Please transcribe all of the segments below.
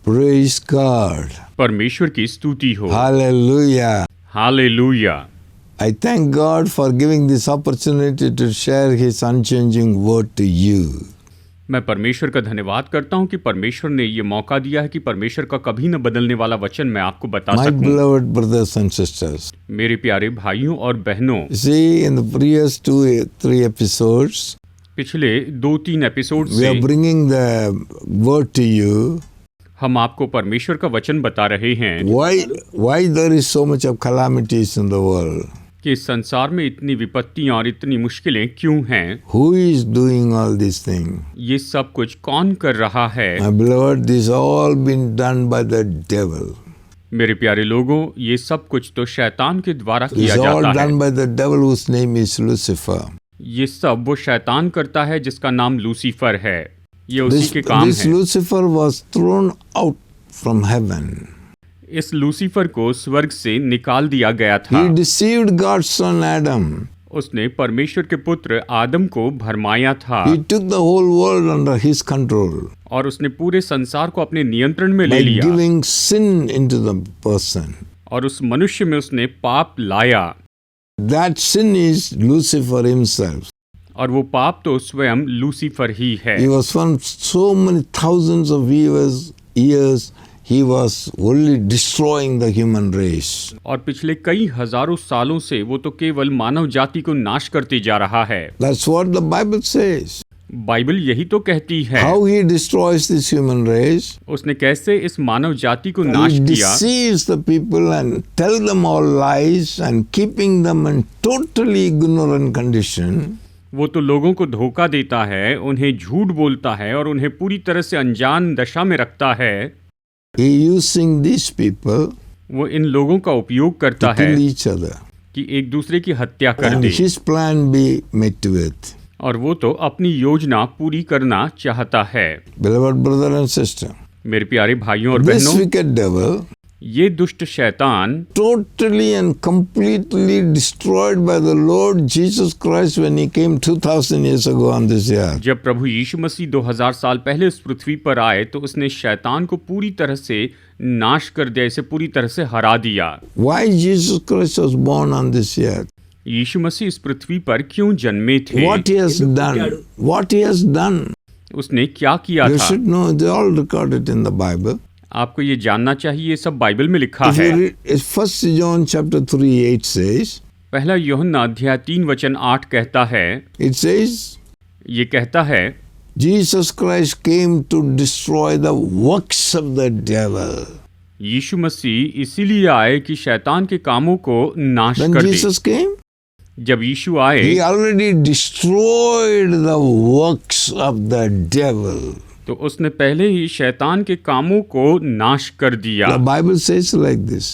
Praise God. परमेश्वर की स्तुति हो। Hallelujah. Hallelujah. I thank God for giving this opportunity to share His unchanging word to you. मैं परमेश्वर का धन्यवाद करता हूं कि परमेश्वर ने ये मौका दिया है कि परमेश्वर का कभी न बदलने वाला वचन मैं आपको बता My सकूं। beloved brothers and sisters. मेरे प्यारे भाइयों और बहनों, See, in the previous 2-3 episodes, पिछले 2-3 एपिसोड we से are bringing the word to you. हम आपको परमेश्वर का वचन बता रहे हैं Why there is so much of calamities in the world? कि इस संसार में इतनी विपत्तियां और इतनी मुश्किलें क्यों हैं। Who is doing all these things? ये सब कुछ कौन कर रहा है। My beloved, this all been done by the devil. मेरे प्यारे लोगों, ये सब कुछ तो शैतान के द्वारा It's किया all जाता है। done by the devil whose name is Lucifer. ये सब वो शैतान करता है जिसका नाम लूसीफर है। ये उसी के काम This है। Lucifer was thrown out from heaven. इस लूसीफर को स्वर्ग से निकाल दिया गया था। He deceived God's son Adam. उसने परमेश्वर के पुत्र आदम को भरमाया था He took the whole world under his control और उसने पूरे संसार को अपने नियंत्रण में by ले लिया giving sin into the person. और उस मनुष्य में उसने पाप लाया That sin is Lucifer himself. और वो पाप तो स्वयं लूसीफर ही है। He was from so many thousands of years he was only destroying the human race. और पिछले कई हजारों सालों से वो तो केवल मानव जाति को नाश करते जा रहा है। That's what the Bible says. Bible यही तो कहती है। How he destroys this human race. उसने कैसे इस मानव जाति को नाश He किया। deceives the people and tell them all lies and keeping them in totally ignorant condition. वो तो लोगों को धोखा देता है, उन्हें झूठ बोलता है और उन्हें पूरी तरह से अनजान दशा में रखता है। He using these people वो इन लोगों का उपयोग करता to है kill each other कि एक दूसरे की हत्या कर and they his plan be met with. और वो तो अपनी योजना पूरी करना चाहता है। Beloved brother and sister, मेरे प्यारे भाइयों और this बहनों, wicked devil ये दुष्ट शैतान totally and completely destroyed by the Lord Jesus Christ when he came 2000 years ago on this earth. जब प्रभु यीशु मसीह 2000 साल पहले इस पृथ्वी पर आए तो उसने शैतान को पूरी तरह से नाश कर दिया, इसे पूरी तरह से हरा दिया। Why Jesus Christ was born on this earth? यीशु मसीह इस पृथ्वी पर क्यों जन्मे थे। What he has done? What he has done? उसने क्या किया You था। should know, they all recorded in the Bible. आपको ये जानना चाहिए, ये सब बाइबल में लिखा If है। you read, 1 John chapter 3:8 says, पहला यूहन्ना अध्याय 3:8 कहता है, it says, ये कहता है, Jesus Christ came to destroy the works of the devil. यीशु मसीह इसीलिए आए कि शैतान के कामों को नाश When कर दे। Jesus came, जब यीशु आए he already destroyed the works of the devil. तो उसने पहले ही शैतान के कामों को नाश कर दिया। The Bible says like this.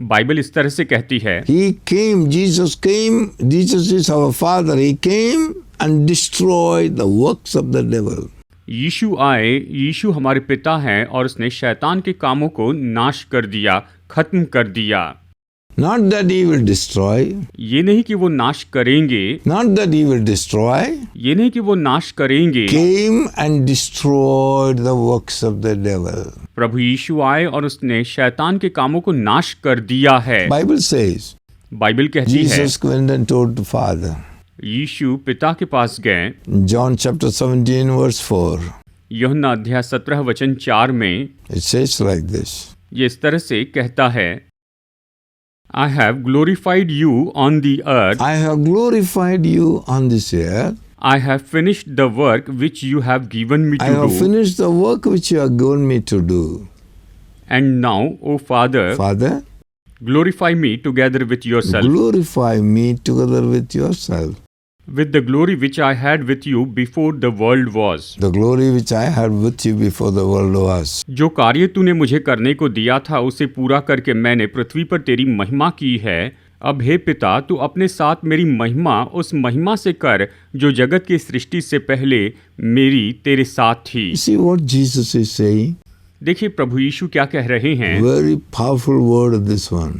Bible इस तरह से कहती है, He came, Jesus is our Father. He came and destroyed the works of the devil. यीशु आए, यीशु हमारे पिता हैं और उसने शैतान के कामों को नाश कर दिया, खत्म कर दिया। Not that he will destroy, ये नहीं कि वो नाश करेंगे, not that he will destroy, ये नहीं कि वो नाश करेंगे। came and destroyed the works of the devil. प्रभु यीशु आए और उसने शैतान के कामों को नाश कर दिया है। Bible says, बाइबल कहती है, Jesus went and told the Father. यीशु पिता के पास गए। John chapter 17 verse 4. यूहन्ना अध्याय 17:4 में It says like this. ये इस तरह से कहता है, I have glorified you on the earth. I have glorified you on this earth. I have finished the work which you have given me I to have do. finished the work which you have given me to do. And now, O Father, Father, glorify me together with yourself, glorify me together with yourself. with the glory which I had with you before the world was. The glory which I had with you before the world was. जो कार्य तूने मुझे करने को दिया था उसे पूरा करके मैंने पृथ्वी पर तेरी महिमा की है। अब हे पिता, तू अपने साथ मेरी महिमा उस महिमा से कर जो जगत की सृष्टि से पहले मेरी तेरे साथ थी। See what Jesus is saying? देखिए प्रभु यीशु क्या कह रहे हैं। Very powerful word this one.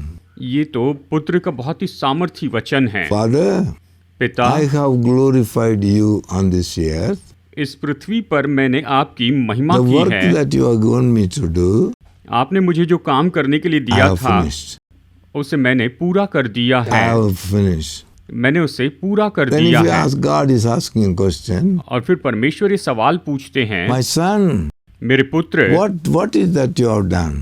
ये तो पुत्र का बहुत ही सामर्थी वचन है। Father, पिता, I have glorified you on this earth. इस पृथ्वी पर मैंने आपकी महिमा The की work है। that you have given me to do, आपने मुझे जो काम करने के लिए I दिया have था finished. उसे मैंने पूरा कर दिया I है। have finished. मैंने उसे पूरा कर Then दिया if you है। ask, God is asking a question, और फिर परमेश्वर ये सवाल पूछते हैं, my son, मेरे पुत्र, what is that you have done?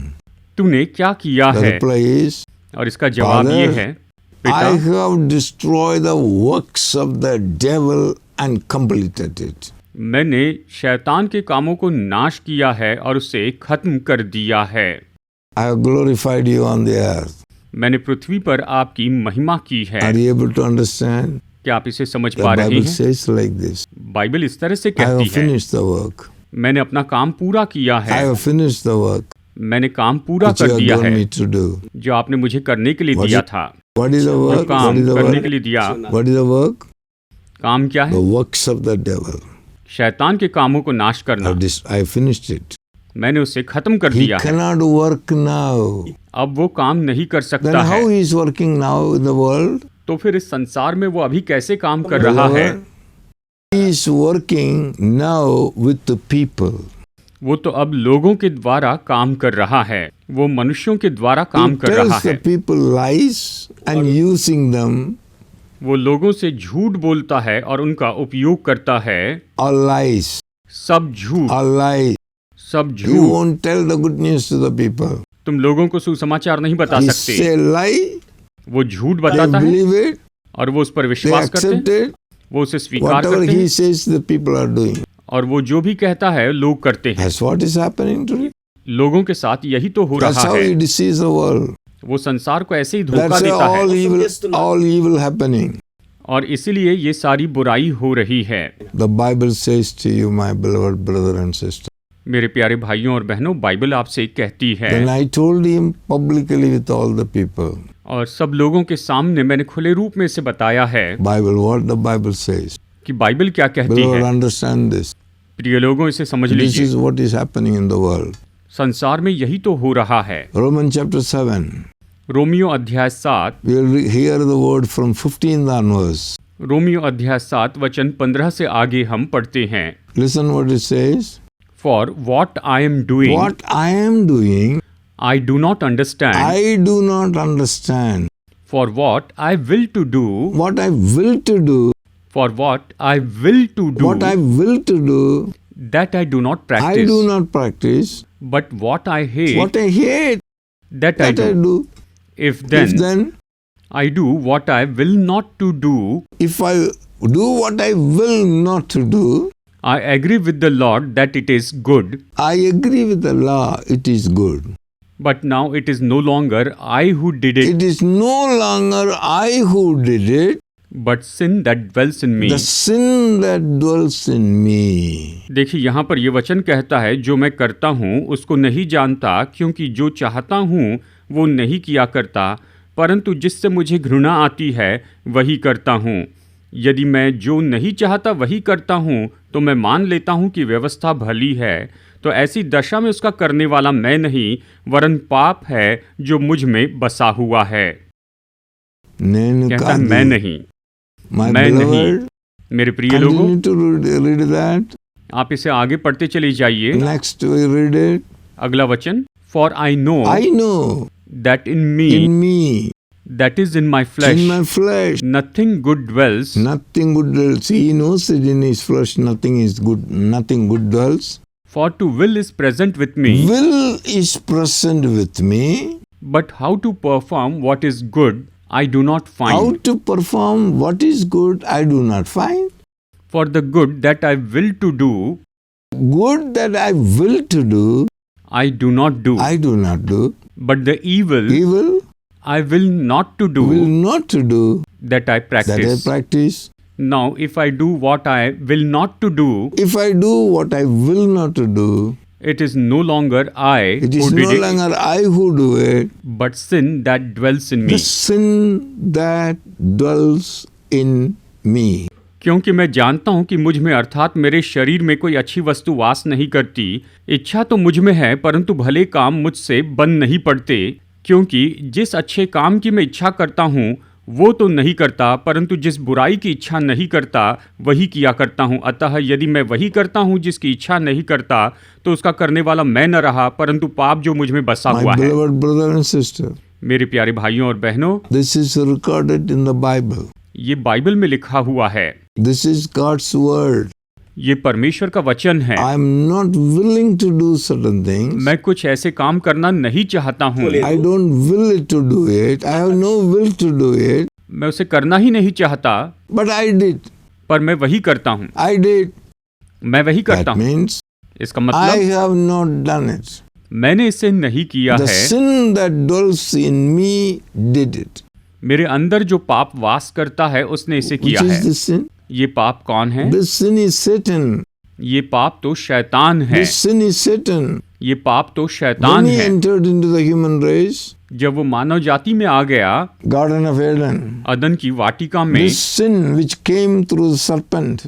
तूने क्या किया The है? reply is, और इसका जवाब ये Father, है, I पिता, have destroyed the works of the devil and completed it. मैंने शैतान के कामों को नाश किया है और उसे खत्म कर दिया है। I have glorified you on the earth. मैंने पृथ्वी पर आपकी महिमा की है। Are you able to understand? क्या आप इसे समझ The पा रहे Bible हैं? says like this. बाइबल इस तरह से I कहती have है, finished the work. मैंने अपना काम पूरा किया I है। have finished the work मैंने काम पूरा which you कर have दिया given है me to do. जो आपने मुझे करने के लिए What दिया is- था। What is the जो work? What काम is the करने work? के लिए दिया, What is the work? काम क्या The है? works of the devil. शैतान के कामों को नाश करना। I finished it. मैंने उसे खत्म कर He दिया है। cannot work now. अब वो काम नहीं कर Then सकता है। how he is working now in the world? तो फिर इस संसार में वो अभी कैसे काम कर रहा है? He is working now with the people. वो तो अब लोगों के द्वारा काम कर रहा है। वो मनुष्यों के द्वारा काम He कर रहा tells the है। people lies and using them वो लोगों से झूठ बोलता है और उनका उपयोग करता है। or lies सब झूठ, or lies. सब He झूठ। won't tell the good news to the people. तुम लोगों को सुसमाचार नहीं बता He सकते। say lie, वो झूठ they बताता है believe it, और वो उस पर they विश्वास करते accept हैं। it. वो उसे स्वीकार Whatever करते he हैं says, the people are doing. और वो जो भी कहता है लोग करते हैं। That's what is happening today. लोगों के साथ यही तो हो That's रहा how है। he deceives the world. वो संसार को ऐसे ही धोखा That's देता all है all evil happening. और इसीलिए ये सारी बुराई हो रही है। The Bible says to you, my beloved brother and sister. मेरे प्यारे भाइयों और बहनों, बाइबल आपसे कहती है, Then I told him publicly with all the people. और सब लोगों के सामने मैंने खुले रूप में इसे बताया है Bible, what the Bible says. कि बाइबल क्या कहती Beloved, है। understand this. प्रिय लोगों, इसे समझ This लीजिए, is what is happening in the world. संसार में यही तो हो रहा है। Romans chapter 7. रोमियो अध्याय 7, We will hear the word from 15 onwards. Romeo अध्याय 7 वचन 15 से आगे हम पढ़ते हैं। Listen what it says. For what I am doing, What I am doing, I do not understand. I do not understand. For what I will to do, What I will to do, for what I will to do, what I will to do, that I do not I practice. do not practice. But what I hate, What I hate, that I that I do. do. If then, If then, I do what I will not to do, if I do what I will not to do, I agree with the Lord that it is good. I agree with the law, it is good. But now it is no longer I who did it, It is no longer I who did it, but sin that dwells in me. the sin that dwells in me. देखिए, यहाँ पर ये वचन कहता है, जो मैं करता हूँ उसको नहीं जानता, क्योंकि जो चाहता हूँ वो नहीं किया करता, परंतु जिससे मुझे घृणा आती है वही करता हूँ। यदि मैं जो नहीं चाहता वही करता हूँ तो मैं मान लेता हूँ कि व्यवस्था भली है। तो ऐसी दशा में उसका करने वाला मैं नहीं, वरन पाप है जो मुझ में बसा हुआ है। कहता है, मैं नहीं, My मैं नहीं। beloved, मेरे प्रिय लोगों, continue to read that. आप इसे आगे पढ़ते चले जाइए। Next we read it. अगला वचन, For I know I know that in me, in me, that is in my flesh, in my flesh, nothing good dwells. nothing good dwells. He knows that in his flesh nothing is good, nothing good dwells. For to will is present with me, Will is present with me. but how to perform what is good, I do not How find. to perform what is good, I do not find. For the good that I will to do, Good that I will to do, I do not do. I do not do. But the evil Evil I will not to do, will not to do, that I that I practice. practice. Now, if I do what I will not to do, If I do what I will not to do, it is no longer I it who is did no it, longer I who do it, but sin that dwells in me. the sin that dwells in me. क्योंकि मैं जानता हूँ कि मुझ में अर्थात मेरे शरीर में कोई अच्छी वस्तु वास नहीं करती। इच्छा तो मुझ में है, परंतु भले काम मुझसे बन नहीं पड़ते। क्योंकि जिस अच्छे काम की मैं इच्छा करता हूँ वो तो नहीं करता, परंतु जिस बुराई की इच्छा नहीं करता वही किया करता हूँ। अतः यदि मैं वही करता हूँ जिसकी इच्छा नहीं करता, तो उसका करने वाला मैं न रहा, परंतु पाप जो मुझ में बसा My हुआ है। beloved brother and sister, मेरे प्यारे भाइयों और बहनों, this is recorded in the Bible. ये बाइबल में लिखा हुआ है, This is God's word. ये परमेश्वर का वचन है। I am not willing to do certain things. मैं कुछ ऐसे काम करना नहीं चाहता हूँ, I don't will it to do it. I have no will to do it. मैं उसे करना ही नहीं चाहता, But I did. पर मैं वही करता हूँ, I did. मैं वही करता That हूँ। means इसका I मतलब have not done it. मैंने इसे नहीं किया The है। sin that dwells in me did it. मेरे अंदर जो पाप वास करता है उसने इसे Which किया is है। the sin? ये पाप कौन है? This sin is Satan. ये पाप तो शैतान है। This sin is Satan. ये पाप तो When शैतान he है। entered into the human race, जब वो मानव जाति में आ गया, Garden of Eden, अदन की वाटिका में, this sin which came through the serpent,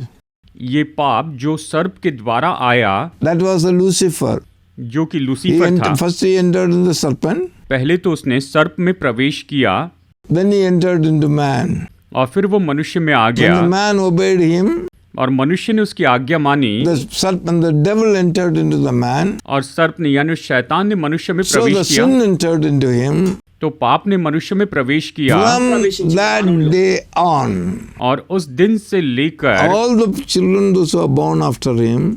ये पाप जो सर्प के द्वारा आया, that was a Lucifer. जो कि लूसीफर था। First he entered in the serpent, पहले तो उसने सर्प में प्रवेश किया, then he entered into man. और फिर वो मनुष्य में आ When the गया, man obeyed him, और मनुष्य ने उसकी आज्ञा मानी, the serpent, the devil entered into the man. और सर्प ने यानी शैतान ने मनुष्य में So the प्रवेश किया, sin entered into him. तो पाप ने मनुष्य में प्रवेश किया। From that day on, और उस दिन से लेकर all the children those who are born after him,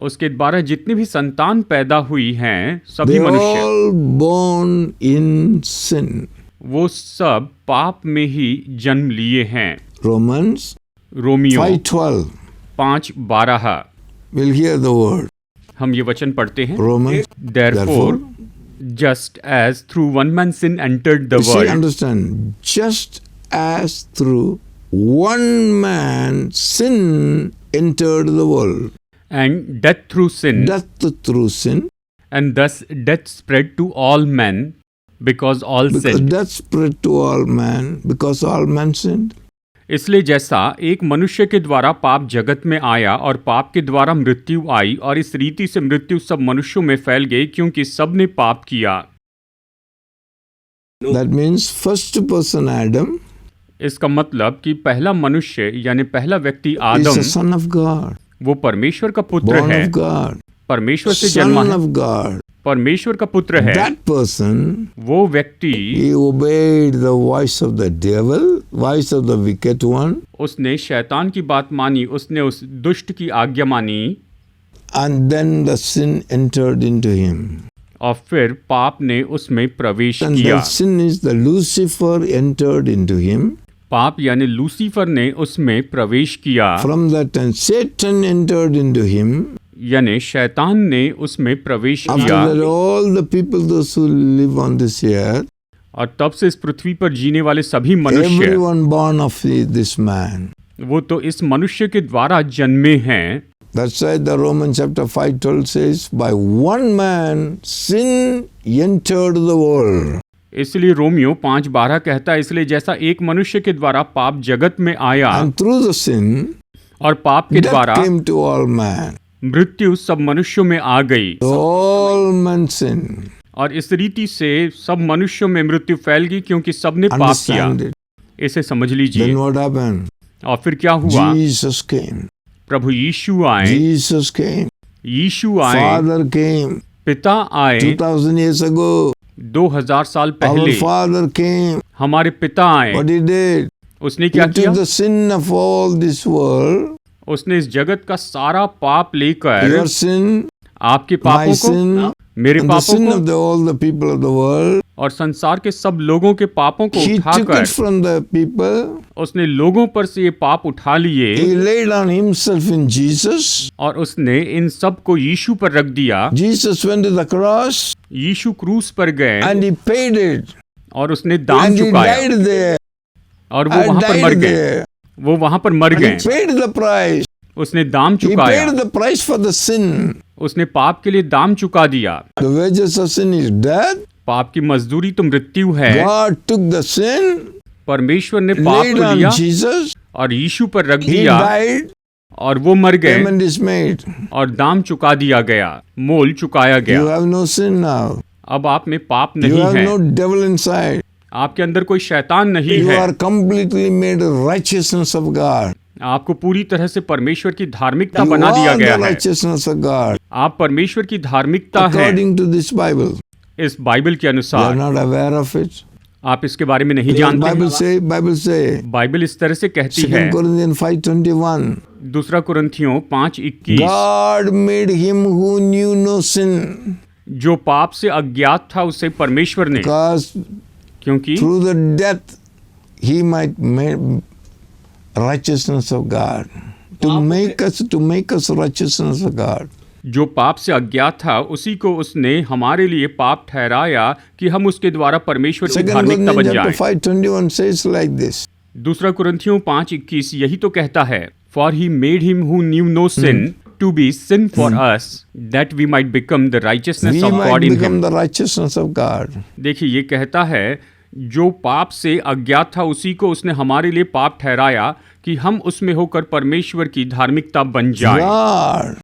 उसके द्वारा जितनी भी संतान पैदा हुई हैं, सभी they मनुष्य, all born in sin. वो सब पाप में ही जन्म लिए हैं। Romans Romeo 5:12. 5:12 We'll hear the word. हम ये वचन पढ़ते हैं। Romans. Therefore, just as through one man sin entered the You see, world, understand. Just as through one man sin entered the world, and death through sin, death through sin, and thus death spread to all men, because all because sinned. death spread to all men, because all men sinned. इसलिए जैसा एक मनुष्य के द्वारा पाप जगत में आया और पाप के द्वारा मृत्यु आई, और इस रीति से मृत्यु सब मनुष्यों में फैल गई, क्योंकि सब ने पाप किया। That means first person Adam इसका मतलब कि पहला मनुष्य यानी पहला व्यक्ति is Adam, a son of God, वो परमेश्वर का पुत्र born है, of God, परमेश्वर से जन्मा son है, of God. परमेश्वर का पुत्र है। That person, वो व्यक्ति, he obeyed the voice of the devil, voice of the wicked one, उसने शैतान की बात मानी, उसने उस दुष्ट की आज्ञा मानी, and then the sin entered into him. और फिर पाप ने उसमें प्रवेश And किया। the sin is the Lucifer entered into him. पाप यानी लूसीफर ने उसमें प्रवेश किया, From that time, Satan entered into him. यानी शैतान ने उसमें प्रवेश After किया, that, all the people, those who live on this earth, और तब से इस पृथ्वी पर जीने वाले सभी मनुष्य, everyone born of this man. वो तो इस मनुष्य के द्वारा जन्मे हैं। That's why the Romans chapter 5:12 says, by one man sin entered the world. इसलिए रोमियो 5:12 कहता है, इसलिए जैसा एक मनुष्य के द्वारा पाप जगत में आया, And through the sin, और पाप के death द्वारा came to all men. मृत्यु सब मनुष्यों में आ गई, All men sin. और इस रीति से सब मनुष्यों में मृत्यु फैल गई, क्योंकि सबने पाप किया। Understand it. इसे समझ लीजिए। Then what happened? और फिर क्या हुआ? Jesus came. प्रभु यीशु आए, Jesus came. यीशु आए, Father came. पिता आए। 2000 years ago, 2000 साल our पहले Father came. हमारे पिता आए। What he did? उसने He क्या किया? took the sin of all this world, उसने इस जगत का सारा पाप लेकर, your sin, आपके my पापों sin, को, मेरे and the पापों sin of को, all the people of the world. और संसार के सब लोगों के पापों को He took उठाकर it from the people. उसने लोगों पर से ये पाप उठा लिए, He laid on himself in Jesus. और उसने इन सब को यीशु पर रख दिया। Jesus went to the cross यीशु क्रूस पर गए, and he paid it. और उसने दाम And he चुकाया, died there. और वो And वहां पर मर died गए। there. वो वहां पर मर And he गए। paid the price. उसने दाम He चुकाया, paid the price for the sin. उसने पाप के लिए दाम चुका दिया। The wages of sin is death. पाप की मजदूरी तो मृत्यु है। God took the sin, परमेश्वर ने पाप laid को on लिया Jesus. और यीशु पर रख He दिया, died. और वो मर गए, Payment is made. और दाम चुका दिया गया, मोल चुकाया You गया। have no sin now. अब आप में पाप You नहीं have है, no devil inside. आपके अंदर कोई शैतान नहीं You है। are completely made righteousness of God. आपको पूरी तरह से परमेश्वर की धार्मिकता You बना दिया are गया the है। righteousness of God. आप परमेश्वर की धार्मिकता हैं According to this Bible. इस बाइबल के You are अनुसार। not aware of it. आप इसके बारे में नहीं Yes, जानते Bible say, बाइबल इस तरह से कहती है, 2 Corinthians 5:21. दूसरा कुरिन्थियों 5:21, God made him who knew no sin. जो पाप से अज्ञात था उसे परमेश्वर ने, Because क्योंकि through the death he might make righteousness of God. To make us righteousness of God. जो पाप से अज्ञात था उसी को उसने हमारे लिए पाप ठहराया कि हम उसके द्वारा परमेश्वर की 2 धार्मिकता बन Corinthians chapter जाएं। 5:21 says like this. दूसरा कुरिन्थियों 5:21 यही तो कहता है, for he made him who knew no sin to be sin for us that we might become the righteousness We of might God in become him. the righteousness of God. देखिए ये कहता है, जो पाप से अज्ञात था उसी को उसने हमारे लिए पाप ठहराया कि हम उसमें होकर परमेश्वर की धार्मिकता बन जाएं। God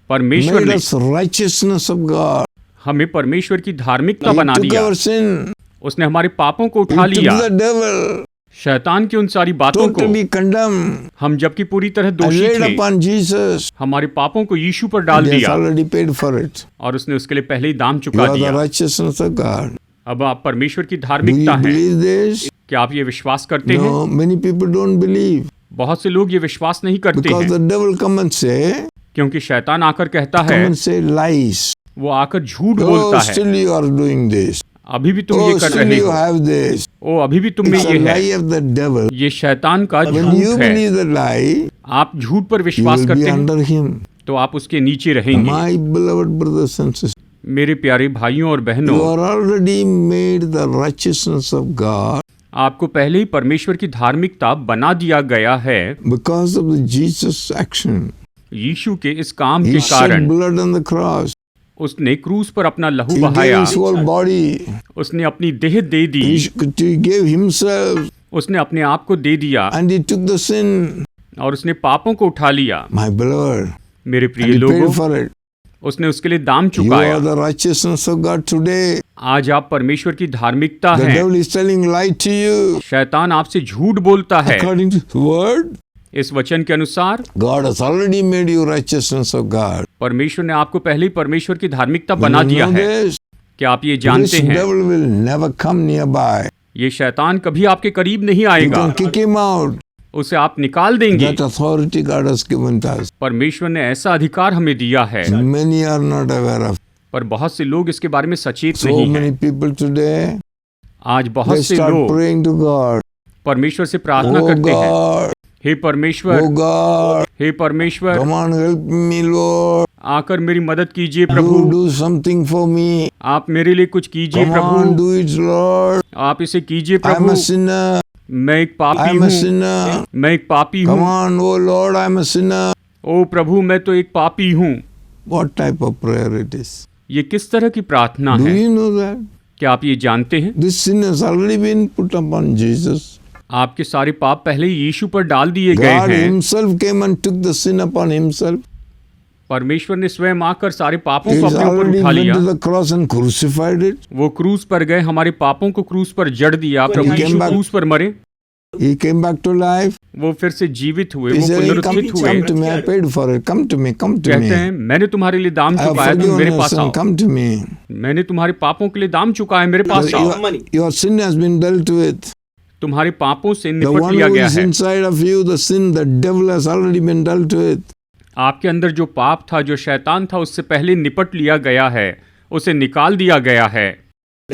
परमेश्वर made ने us righteousness of God. हमें परमेश्वर की धार्मिकता He बना took दिया। our sin. उसने हमारे पापों को He उठा took लिया। the devil. शैतान की उन सारी बातों को Totally condemned. हम जबकि पूरी तरह And दोषी laid थे, upon Jesus. हमारे पापों को यीशु पर डाल He has दिया already paid for it. और उसने उसके लिए पहले ही दाम You चुका are the दिया। righteousness of God. अब आप परमेश्वर की Do you धार्मिकता हैं। believe this? क्या आप ये विश्वास करते हैं? No, many people don't believe. बहुत से लोग ये विश्वास नहीं करते Because हैं, the devil come and say, क्योंकि शैतान आकर कहता come है, and say lies. वो आकर झूठ Oh, बोलता है, still you are doing this. अभी भी तुम ये Oh, कर still रहे you हो, have this. ओ अभी भी तुम में It's a ये है। lie of the devil. ये शैतान का When you झूठ है। believe the lie, आप झूठ पर you विश्वास will be करते हैं under him. तो आप उसके नीचे रहेंगे। My beloved brothers and sisters, मेरे प्यारे भाइयों और you बहनों, are already made the righteousness of God आपको पहले ही परमेश्वर की धार्मिकता बना दिया गया है because of the Jesus action. यीशु के इस काम He के shed कारण। blood on the cross. उसने क्रूस पर अपना लहू He gave बहाया, his whole body. उसने अपनी देह दे दी, He gave himself उसने अपने आप को दे दिया and he took the sin. और उसने पापों को उठा लिया। My beloved, मेरे and प्रिय he paid लोगों, for it. उसने उसके लिए दाम You चुकाया। are the righteousness of God today. आज आप परमेश्वर की धार्मिकता The हैं। devil is telling lie to you. शैतान आपसे झूठ बोलता है। According to the word, इस वचन के अनुसार God has already made you righteousness of God. परमेश्वर ने आपको पहले ही परमेश्वर की धार्मिकता When बना you दिया know है। this, क्या आप ये this जानते हैं? devil will never come nearby. ये शैतान कभी आपके करीब नहीं You आएगा। can kick him out. उसे आप निकाल देंगे। That authority God has given to us. परमेश्वर ने ऐसा अधिकार हमें दिया है, Many are not aware of. पर बहुत से लोग इसके बारे में सचेत So नहीं many हैं। people today, आज बहुत they से start लोग praying to God. परमेश्वर से प्रार्थना Oh करते हैं, God, हे परमेश्वर, oh God, हे परमेश्वर, come on help me Lord. आकर मेरी मदद कीजिए Do Prabhu, do something for me. आप मेरे लिए कुछ कीजिए Come on, Prabhu, do it Lord. आप इसे कीजिए I'm प्रभु। a sinner. मैं एक पापी I'm a हूँ, sinner. मैं एक पापी Come हूँ। on, oh Lord, I'm a sinner. ओ प्रभु, मैं तो एक पापी हूँ। What type of prayer it is? ये किस तरह की प्रार्थना Do है? you know that? क्या आप ये जानते हैं? This sin has already been put upon Jesus. आपके सारे पाप पहले ही यीशु पर डाल दिए गए God हैं। himself came and took the sin upon himself. परमेश्वर ने स्वयं आकर सारे पापों को He's अपने ऊपर already उठा went लिया। to the cross and crucified it. वो क्रूस पर गए, हमारे पापों को क्रूस पर जड़ दिया। प्रभु he came यीशु back- क्रूस पर मरे, He came back to life. वो फिर से जीवित हुए, He वो said, पुनरुत्थित हुए। come to me, I paid for it. Come to me, come to कहते हैं, me. मैंने तुम्हारे लिए दाम I have चुकाया, तुम forgiven मेरे your पास sin. आओ। Come to me. मैंने तुम्हारे पापों के लिए दाम चुकाया, मेरे पास आओ। Your sin has been dealt with. तुम्हारे पापों से The निपट one लिया who गया is है। inside of you, the sin, the devil has already been dealt with. आपके अंदर जो पाप था, जो शैतान था, उससे पहले निपट लिया गया है, उसे निकाल दिया गया है।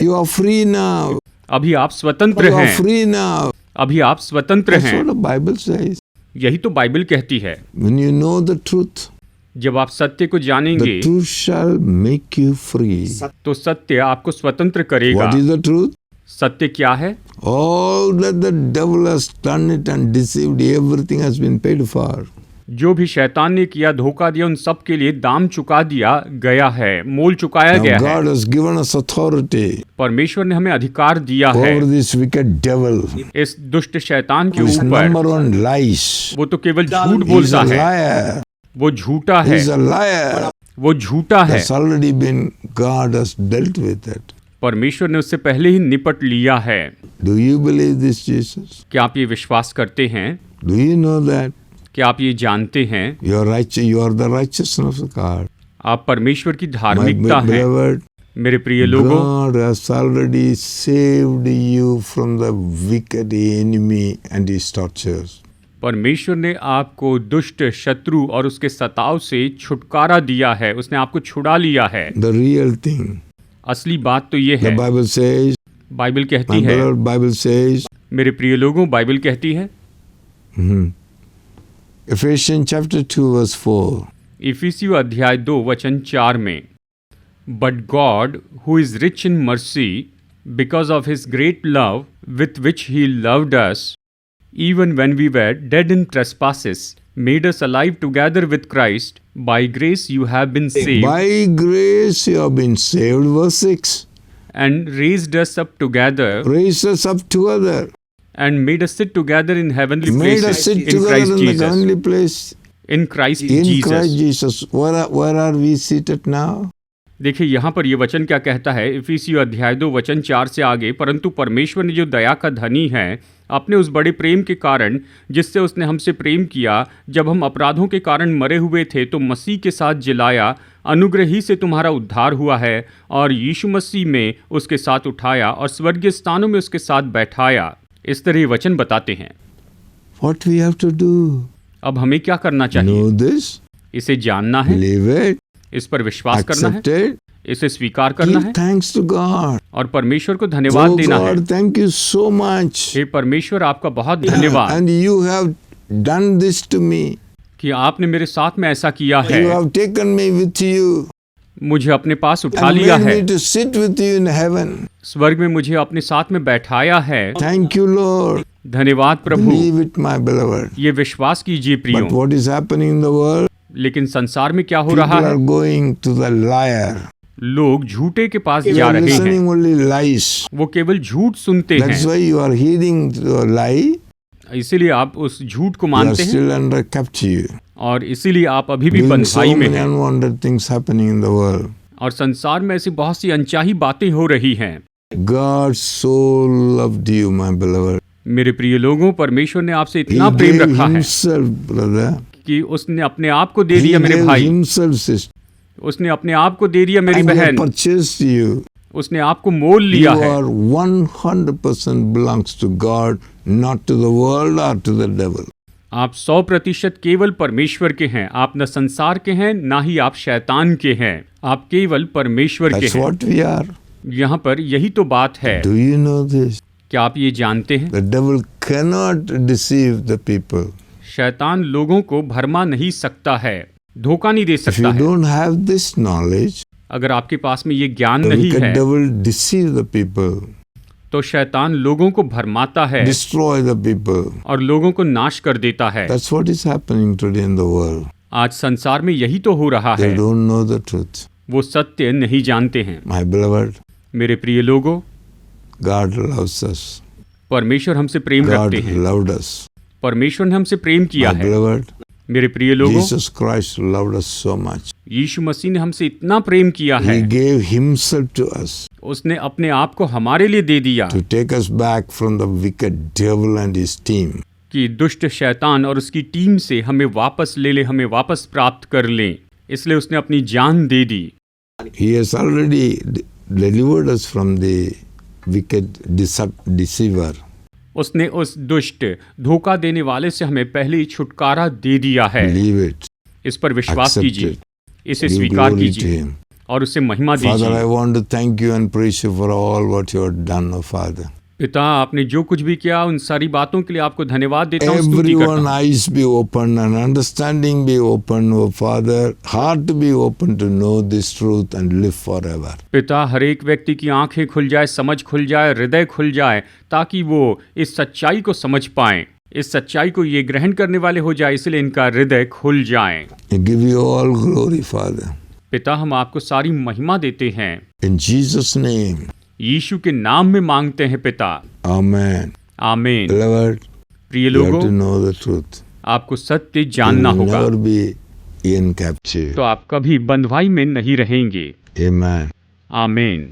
You are free now. अभी आप स्वतंत्र You are हैं। free now. अभी आप स्वतंत्र That's हैं। what the Bible says. यही तो बाइबल कहती है। When you know the truth, जब आप सत्य को जानेंगे the truth shall make you free. तो सत्य आपको स्वतंत्र करेगा। What is the truth? सत्य क्या है? All that the devil has done it and deceived, everything has been paid for. जो भी शैतान ने किया, धोखा दिया, उन सब के लिए दाम चुका दिया गया है, मोल चुकाया Now गया है। God has given us authority परमेश्वर ने हमें अधिकार दिया है over this wicked devil. इस दुष्ट शैतान के His ऊपर। number one lies. वो तो केवल झूठ He's बोलता a है, liar. वो झूठा है, He's a liar. वो झूठा है। That's already been, God has dealt with it. परमेश्वर ने उससे पहले ही निपट लिया है। Do you believe this, Jesus? क्या आप ये विश्वास करते हैं? Do you know that क्या आप ये जानते हैं? you are righteous? You are the righteousness of God. आप परमेश्वर की My धार्मिकता हैं। beloved, मेरे प्रिय लोगों, God has already saved you from the wicked enemy and his tortures. परमेश्वर ने आपको दुष्ट शत्रु और उसके सताव से छुटकारा दिया है। उसने आपको छुड़ा लिया है। The real thing. असली बात तो ये The है, Bible says, बाइबल my कहती है, beloved, Bible says, मेरे प्रिय लोगों, बाइबल कहती है Ephesians chapter 2 verse 4. इफिसियों अध्याय 2 वचन 4 में, but God who is rich in mercy because of his great love with which he loved us even when we were dead in trespasses made us alive together with Christ. By grace you have been saved By grace you have been saved. Verse 6. and raised us up together Raise us up together. and made us sit together in heavenly Made us places sit in together Christ in the Jesus. heavenly place. In Christ In Jesus. Christ Jesus. Where are we seated now? देखिए यहाँ पर ये वचन क्या कहता है, इफिसियों अध्याय 2 वचन 4 से आगे, परंतु परमेश्वर ने जो दया का धनी है अपने उस बड़े प्रेम के कारण जिससे उसने हमसे प्रेम किया, जब हम अपराधों के कारण मरे हुए थे तो मसीह के साथ जिलाया, अनुग्रह ही से तुम्हारा उद्धार हुआ है और यीशु मसीह में उसके साथ उठाया और स्वर्गीय स्थानों में उसके साथ बैठाया। इस तरह ये वचन बताते हैं। What we have to do? अब हमें क्या करना चाहिए? Know this. इसे जानना है, Believe it. इस पर विश्वास करना है, Accept it. इसे स्वीकार करना Give है thanks to God. और परमेश्वर को धन्यवाद Oh देना है। God, thank you so much. हे परमेश्वर, आपका बहुत धन्यवाद And you have done this to me. कि आपने मेरे साथ में ऐसा किया है, You have taken me with you मुझे अपने पास उठा and लिया made है, me to sit with you in heaven. स्वर्ग में मुझे अपने साथ में बैठाया है। Thank you, Lord. धन्यवाद प्रभु। Believe it, my beloved. ये विश्वास कीजिए But प्रियो। what is happening in the world? लेकिन संसार में क्या हो People रहा है? are going to the liar. लोग झूठे के पास They जा are रहे हैं, listening only lies. वो केवल झूठ सुनते That's हैं, why you are heeding the lie. इसीलिए आप उस झूठ को You are मानते हैं still under captivity. और इसीलिए आप अभी भी Doing so बंधुआई में many हैं। unwanted things happening in the world. और संसार में ऐसी बहुत सी अनचाही बातें हो रही हैं। God so loved you, my beloved. मेरे प्रिय लोगों, परमेश्वर ने आपसे He इतना प्रेम gave रखा है himself, brother. कि उसने अपने आप को दे He दिया मेरे gave भाई, himself, sister. उसने अपने आप को दे दिया मेरी And he बहन, purchased you. उसने आपको मोल लिया You है। are 100% belongs to God, not to the world or to the devil. आप 100% केवल परमेश्वर के हैं। आप न संसार के हैं, ना ही आप शैतान के हैं। आप केवल परमेश्वर के That's हैं। what we are. यहाँ पर यही तो बात है। Do you know this? क्या आप ये जानते हैं? The devil cannot deceive the people. शैतान लोगों को भरमा नहीं सकता है, धोखा नहीं दे If सकता you है। don't have this knowledge, अगर आपके पास में ये ज्ञान the नहीं wicked है devil deceive the people, तो शैतान लोगों को भरमाता है destroy the people. और लोगों को नाश कर देता है। That's what is happening today in the world. आज संसार में यही तो हो रहा They है। don't know the truth. वो सत्य नहीं जानते हैं। My beloved, मेरे प्रिय लोगों, God loves us. परमेश्वर हमसे प्रेम God रखते हैं। loved us. परमेश्वर ने हमसे प्रेम किया My है। beloved, मेरे प्रिय लोगों, Jesus Christ loved us so much. यीशु मसीह ने हमसे इतना प्रेम किया है, He gave himself to us उसने अपने आप को हमारे लिए दे दिया to take us back from the wicked devil and his team. कि दुष्ट शैतान और उसकी टीम से हमें वापस ले ले, हमें वापस प्राप्त कर लें। इसलिए उसने अपनी जान दे दी। He has already delivered us from the wicked deceiver. उसने उस दुष्ट धोखा देने वाले से हमें पहले ही छुटकारा दे दिया है। Believe it. इस पर विश्वास Accept कीजिए, it. इसे Give स्वीकार glory to कीजिए him. और उसे महिमा Father, I दीजिए। want to thank you and praise you for all what you have done, oh Father. पिता, आपने जो कुछ भी किया उन सारी बातों के लिए आपको धन्यवाद देता हूँ, स्तुति करता Everyone हूँ। eyes be open and understanding be open, oh Father. Heart be open to know this truth and live forever. पिता, हर एक व्यक्ति की आंखें खुल जाए, समझ खुल जाए, हृदय खुल जाए, ताकि वो इस सच्चाई को समझ पाएं, इस सच्चाई को ये ग्रहण करने वाले हो जाए, इसलिए इनका हृदय खुल जाए। We give you all glory, Father. पिता, हम आपको सारी महिमा देते हैं, In Jesus' name, यीशु के नाम में मांगते हैं पिता। Amen. आमीन। Beloved, प्रिय you have लोगों, to know the truth. आपको सत्य You जानना will होगा, never be in captivity. तो आप कभी बंधुआई में नहीं रहेंगे। Amen. आमीन।